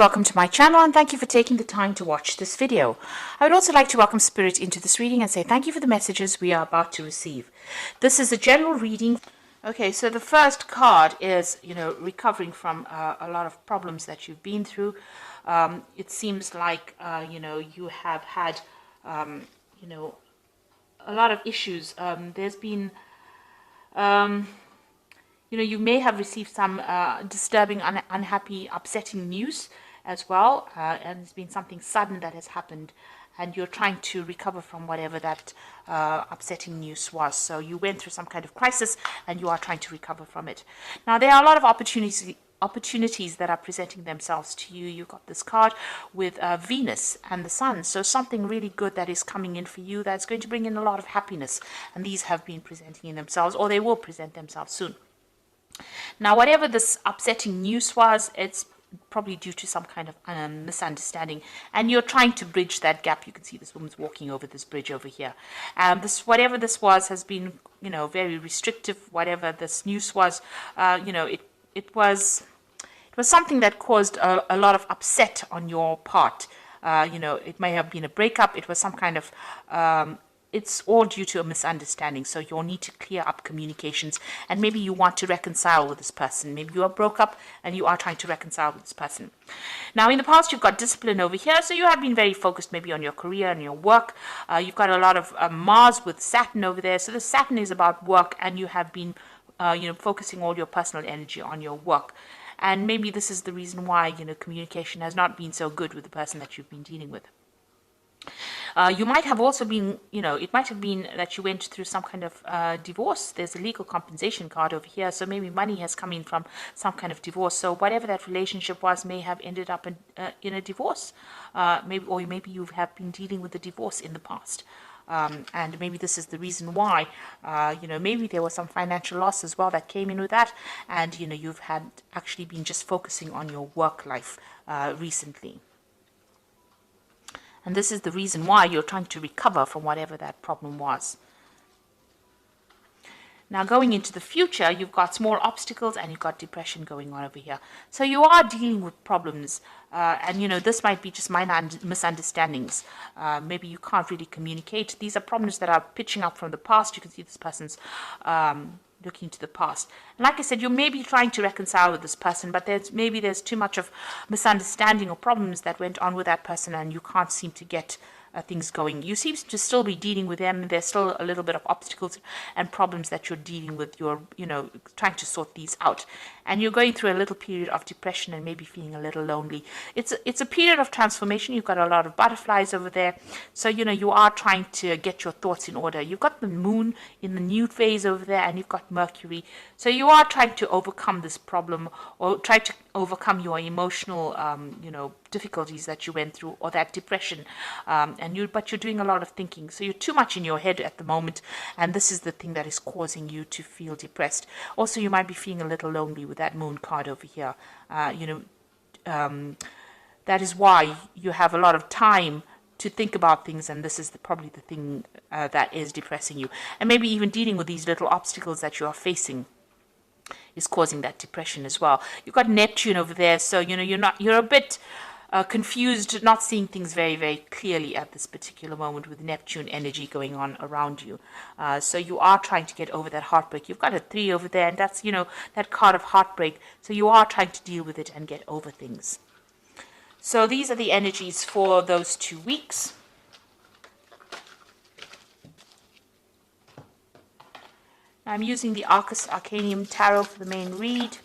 Welcome to my channel and thank you for taking the time to watch this video. I would also like to welcome Spirit into this reading and say thank you for the messages we are about to receive. This is a general reading. Okay, so the first card is, recovering from a lot of problems that you've been through. It seems like, you have had, a lot of issues. There's been, you may have received some disturbing, unhappy, upsetting news as well, and it's been something sudden that has happened, and you're trying to recover from whatever that upsetting news was. So you went through some kind of crisis, and you are trying to recover from it. Now, there are a lot of opportunities that are presenting themselves to you. You've got this card with Venus and the Sun, so something really good that is coming in for you that's going to bring in a lot of happiness, and these have been presenting in themselves, or they will present themselves soon. Now, whatever this upsetting news was, it's probably due to some kind of misunderstanding, and you're trying to bridge that gap. You can see this woman's walking over this bridge over here. Whatever this was has been, very restrictive. Whatever this news was, it was something that caused a lot of upset on your part. It may have been a breakup. It was some kind of it's all due to a misunderstanding. So you'll need to clear up communications, and maybe you want to reconcile with this person. Maybe you are broke up and you are trying to reconcile with this person. Now, in the past, you've got discipline over here. So you have been very focused maybe on your career and your work. You've got a lot of Mars with Saturn over there. So the Saturn is about work, and you have been, focusing all your personal energy on your work. And maybe this is the reason why, communication has not been so good with the person that you've been dealing with. You might have also been, it might have been that you went through some kind of divorce. There's a legal compensation card over here. So maybe money has come in from some kind of divorce. So whatever that relationship was may have ended up in a divorce. Maybe you have been dealing with a divorce in the past. And maybe this is the reason why, maybe there was some financial loss as well that came in with that. And, you've had actually been just focusing on your work life recently. And this is the reason why you're trying to recover from whatever that problem was. Now, going into the future, you've got small obstacles and you've got depression going on over here. So you are dealing with problems. And, this might be just minor misunderstandings. Maybe you can't really communicate. These are problems that are pitching up from the past. You can see this person's looking to the past. And like I said, you may be trying to reconcile with this person, but there's too much of misunderstanding or problems that went on with that person, and you can't seem to get things going. You seem to still be dealing with them. There's still a little bit of obstacles and problems that you're dealing with. You're, trying to sort these out. And you're going through a little period of depression and maybe feeling a little lonely. It's a period of transformation. You've got a lot of butterflies over there. So, you are trying to get your thoughts in order. You've got the moon in the new phase over there, and you've got Mercury. So you are trying to overcome this problem, or try to overcome your emotional, difficulties that you went through, or that depression. But you're doing a lot of thinking. So you're too much in your head at the moment, and this is the thing that is causing you to feel depressed. Also, you might be feeling a little lonely with that moon card over here. That is why you have a lot of time to think about things, and this is probably the thing that is depressing you. And maybe even dealing with these little obstacles that you are facing is causing that depression as well. You've got Neptune over there, so you're a bit confused, not seeing things very, very clearly at this particular moment with Neptune energy going on around you. So you are trying to get over that heartbreak. You've got a 3 over there, and that's, that card of heartbreak. So you are trying to deal with it and get over things. So these are the energies for those 2 weeks. I'm using the Arcus Arcanium Tarot for the main read.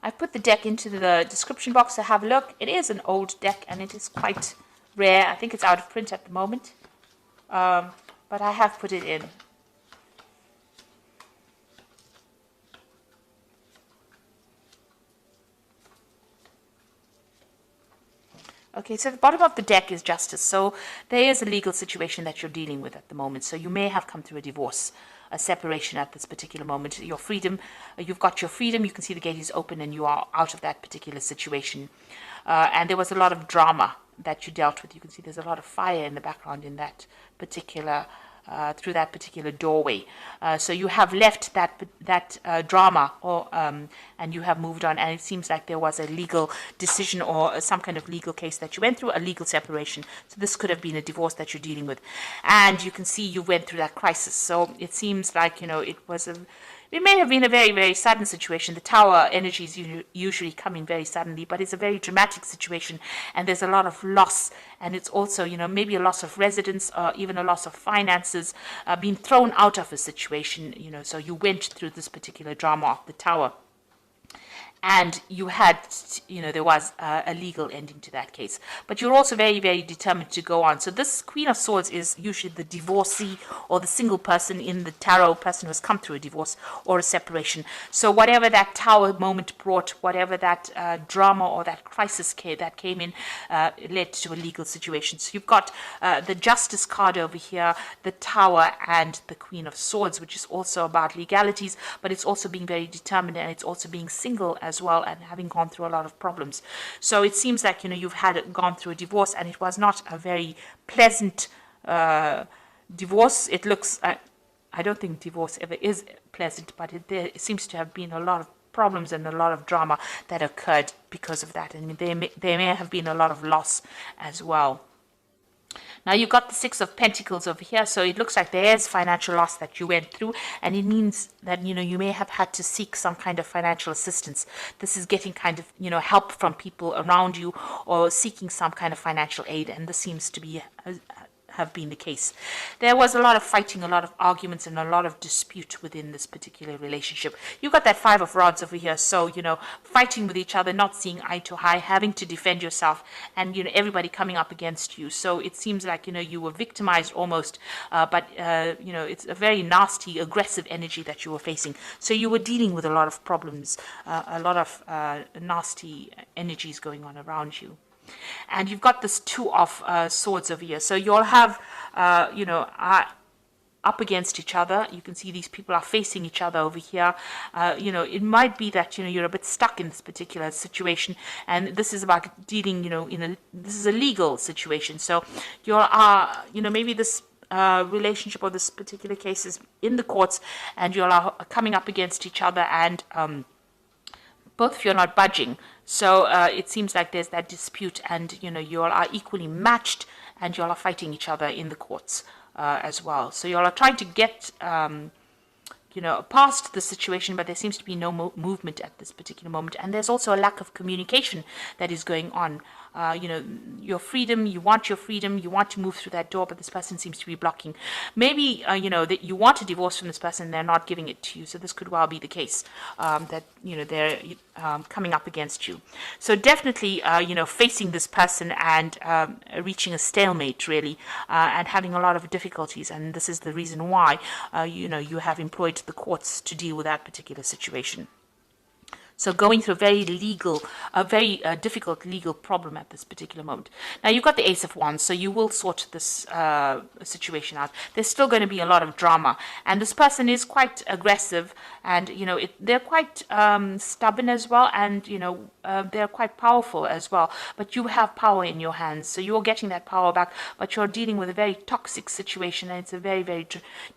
I've put the deck into the description box to have a look. It is an old deck, and it is quite rare. I think it's out of print at the moment. But I have put it in. Okay, so the bottom of the deck is justice. So there is a legal situation that you're dealing with at the moment. So you may have come through a divorce, a separation at this particular moment. Your freedom, you've got your freedom. You can see the gate is open and you are out of that particular situation. And there was a lot of drama that you dealt with. You can see there's a lot of fire in the background in that particular through that particular doorway. So you have left that drama, and you have moved on. And it seems like there was a legal decision or some kind of legal case that you went through, a legal separation. So this could have been a divorce that you're dealing with, and you can see you went through that crisis. So it seems like it may have been a very, very sudden situation. The tower energies usually come in very suddenly, but it's a very dramatic situation, and there's a lot of loss. And it's also, maybe a loss of residence or even a loss of finances, being thrown out of a situation, so you went through this particular drama of the tower. And you had, there was a legal ending to that case. But you're also very, very determined to go on. So this Queen of Swords is usually the divorcee or the single person in the tarot, person who has come through a divorce or a separation. So whatever that tower moment brought, whatever that drama or that crisis that came in, led to a legal situation. So you've got the Justice card over here, the Tower, and the Queen of Swords, which is also about legalities, but it's also being very determined, and it's also being single as well, and having gone through a lot of problems. So it seems like you've gone through a divorce, and it was not a very pleasant divorce. It looks I don't think divorce ever is pleasant, but there seems to have been a lot of problems and a lot of drama that occurred because of that, and there may have been a lot of loss as well. Now you've got the Six of Pentacles over here, so it looks like there's financial loss that you went through, and it means that you may have had to seek some kind of financial assistance. This is getting kind of help from people around you, or seeking some kind of financial aid, and this seems to be have been the case. There was a lot of fighting, a lot of arguments, and a lot of dispute within this particular relationship. You got that Five of Rods over here, so fighting with each other, not seeing eye to eye, having to defend yourself, and everybody coming up against you. So it seems like you were victimized almost, but it's a very nasty, aggressive energy that you were facing. So you were dealing with a lot of problems, a lot of nasty energies going on around you. And you've got this Two of Swords over here. So you'll have, up against each other. You can see these people are facing each other over here. It might be that, you're a bit stuck in this particular situation. And this is about dealing, this is a legal situation. So you are, maybe this relationship or this particular case is in the courts, and you are coming up against each other, and both of you are not budging. So it seems like there's that dispute, and you all are equally matched, and you all are fighting each other in the courts as well. So you all are trying to get past the situation, but there seems to be no movement at this particular moment. And there's also a lack of communication that is going on. Your freedom, you want to move through that door, but this person seems to be blocking. Maybe, that you want a divorce from this person, they're not giving it to you. So this could well be the case, that, they're coming up against you. So definitely, facing this person and reaching a stalemate, really, and having a lot of difficulties. And this is the reason why, you have employed the courts to deal with that particular situation. So going through a very difficult legal problem at this particular moment. Now you've got the Ace of Wands, so you will sort this situation out. There's still going to be a lot of drama, and this person is quite aggressive, and they're quite stubborn as well, and they're quite powerful as well. But you have power in your hands, so you're getting that power back. But you're dealing with a very toxic situation, and it's a very, very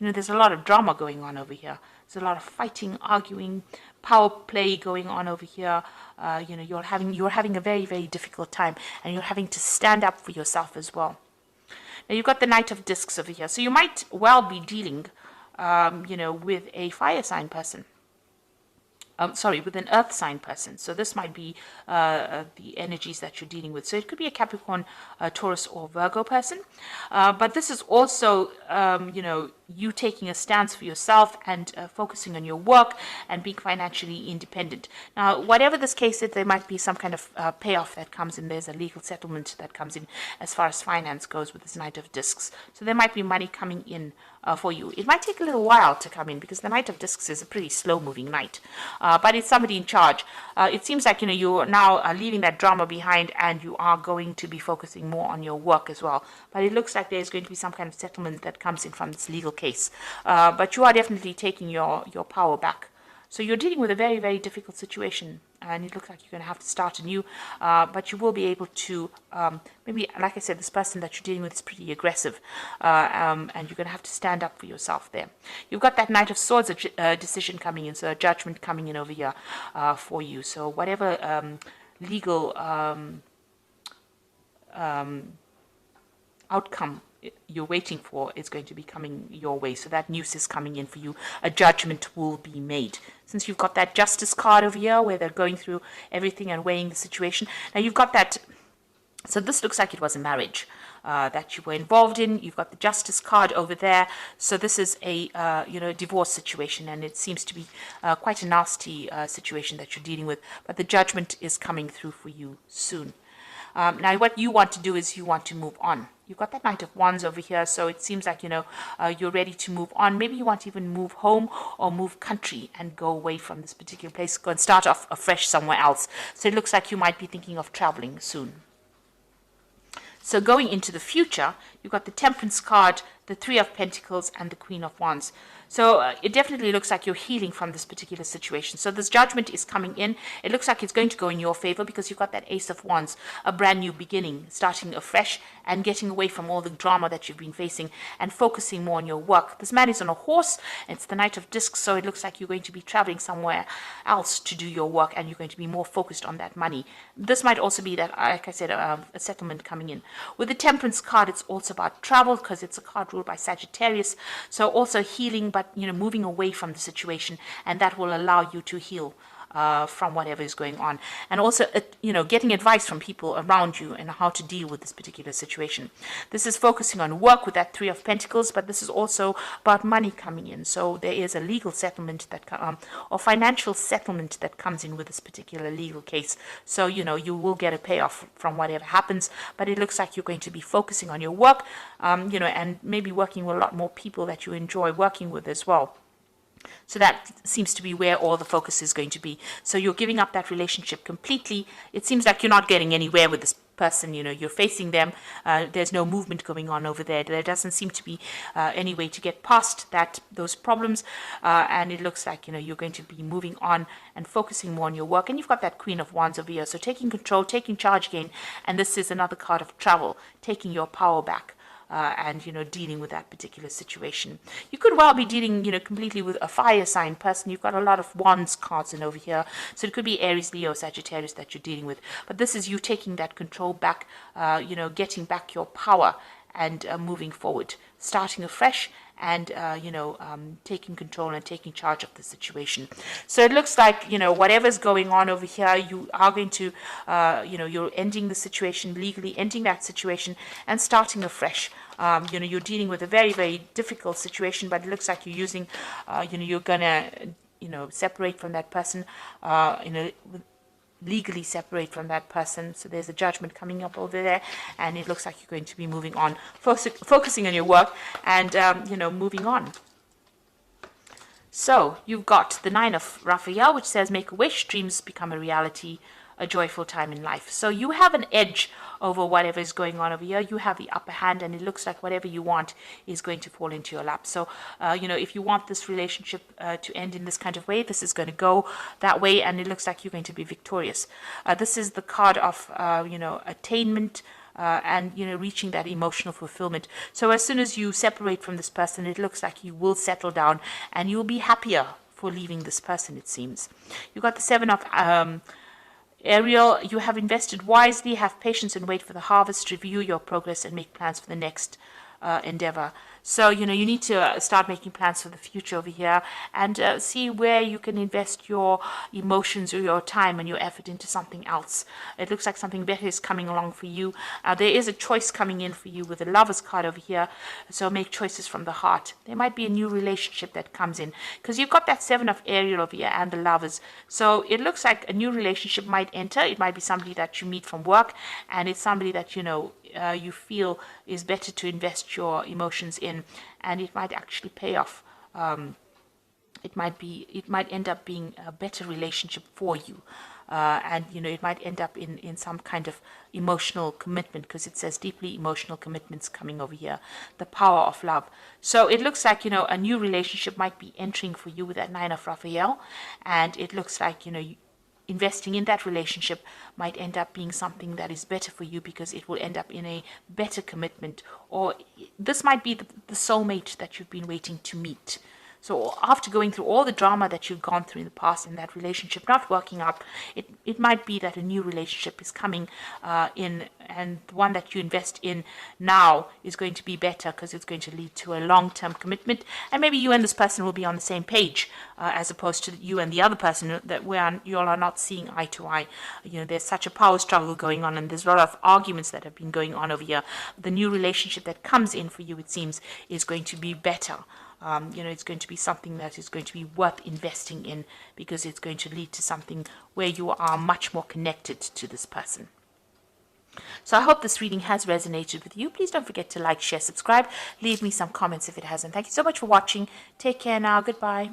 there's a lot of drama going on over here. There's a lot of fighting, arguing, power play going on over here. You're having a very, very difficult time, and you're having to stand up for yourself as well. Now you've got the Knight of Discs over here, so you might well be dealing, with a fire sign person. With an earth sign person. So this might be the energies that you're dealing with. So it could be a Capricorn, Taurus, or Virgo person. But this is also, you taking a stance for yourself and focusing on your work and being financially independent. Now, whatever this case is, there might be some kind of payoff that comes in. There's a legal settlement that comes in as far as finance goes with this Knight of Discs. So there might be money coming in for you. It might take a little while to come in, because the Knight of Discs is a pretty slow-moving knight. But it's somebody in charge. It seems like, you're now leaving that drama behind, and you are going to be focusing more on your work as well. But it looks like there's going to be some kind of settlement that comes in from this legal case. But you are definitely taking your power back. So you're dealing with a very, very difficult situation, and it looks like you're going to have to start anew, but you will be able to, maybe, like I said, this person that you're dealing with is pretty aggressive, and you're going to have to stand up for yourself there. You've got that Knight of Swords decision coming in, so a judgment coming in over here for you. So whatever legal outcome you're waiting for is going to be coming your way. So that news is coming in for you. A judgment will be made. Since you've got that Justice card over here where they're going through everything and weighing the situation. Now you've got that, so this looks like it was a marriage that you were involved in. You've got the Justice card over there. So this is a divorce situation, and it seems to be quite a nasty situation that you're dealing with. But the judgment is coming through for you soon. Now, what you want to do is you want to move on. You've got that Knight of Wands over here, so it seems like, you're ready to move on. Maybe you want to even move home or move country and go away from this particular place, go and start off afresh somewhere else. So it looks like you might be thinking of traveling soon. So going into the future, you've got the Temperance card, the Three of Pentacles, and the Queen of Wands. So it definitely looks like you're healing from this particular situation. So this judgment is coming in. It looks like it's going to go in your favor because you've got that Ace of Wands, a brand new beginning, starting afresh and getting away from all the drama that you've been facing and focusing more on your work. This man is on a horse. It's the Knight of Discs, so it looks like you're going to be traveling somewhere else to do your work, and you're going to be more focused on that money. This might also be that, like I said, a settlement coming in. With the Temperance card, it's also about travel because it's a card ruled by Sagittarius. So also healing, but moving away from the situation, and that will allow you to heal from whatever is going on, and also getting advice from people around you and how to deal with this particular situation. This is focusing on work with that Three of Pentacles, but this is also about money coming in. So there is a legal settlement that or financial settlement that comes in with this particular legal case. So you will get a payoff from whatever happens, but it looks like you're going to be focusing on your work, and maybe working with a lot more people that you enjoy working with as well. So that seems to be where all the focus is going to be. So you're giving up that relationship completely. It seems like you're not getting anywhere with this person. You're facing them. There's no movement going on over there. There doesn't seem to be any way to get past those problems. And it looks like, you're going to be moving on and focusing more on your work. And you've got that Queen of Wands over here. So taking control, taking charge again. And this is another card of travel, taking your power back. And dealing with that particular situation. You could well be dealing completely with a fire sign person. You've got a lot of Wands cards in over here, so it could be Aries, Leo, Sagittarius that you're dealing with, but this is you taking that control back, getting back your power and moving forward, starting afresh, and taking control and taking charge of the situation. So it looks like whatever's going on over here, you are going to you're ending the situation legally, ending that situation and starting afresh. You're dealing with a very, very difficult situation, but it looks like you're using you're gonna separate from that person, legally separate from that person. So there's a judgment coming up over there, and it looks like you're going to be moving on, focusing on your work and moving on. So you've got the Nine of Raphael, which says make a wish, dreams become a reality, a joyful time in life. So you have an edge over whatever is going on over here. You have the upper hand, and it looks like whatever you want is going to fall into your lap. So if you want this relationship to end in this kind of way, this is going to go that way, and it looks like you're going to be victorious. This is the card of attainment, and reaching that emotional fulfillment. So as soon as you separate from this person, it looks like you will settle down and you'll be happier for leaving this person, it seems. You've got the Seven of Ariel. You have invested wisely, have patience and wait for the harvest, review your progress and make plans for the next endeavor. So you need to start making plans for the future over here, and see where you can invest your emotions or your time and your effort into something else. It looks like something better is coming along for you. There is a choice coming in for you with the Lovers card over here, so make choices from the heart. There might be a new relationship that comes in, because you've got that Seven of Ariel over here and the Lovers. So it looks like a new relationship might enter. It might be somebody that you meet from work, and it's somebody that you feel is better to invest your emotions in, and it might actually pay off. It might end up being a better relationship for you. and it might end up in some kind of emotional commitment, because it says deeply emotional commitments coming over here, the power of love. So it looks like a new relationship might be entering for you with that Nine of Raphael, and it looks like investing in that relationship might end up being something that is better for you, because it will end up in a better commitment, or this might be the soulmate that you've been waiting to meet. So after going through all the drama that you've gone through in the past and that relationship not working out, it might be that a new relationship is coming in, and the one that you invest in now is going to be better, because it's going to lead to a long-term commitment, and maybe you and this person will be on the same page, as opposed to you and the other person that where you all are not seeing eye to eye. There's such a power struggle going on, and there's a lot of arguments that have been going on over here. The new relationship that comes in for you, it seems, is going to be better. It's going to be something that is going to be worth investing in, because it's going to lead to something where you are much more connected to this person. So I hope this reading has resonated with you. Please don't forget to like, share, subscribe. Leave me some comments if it hasn't. Thank you so much for watching. Take care now. Goodbye.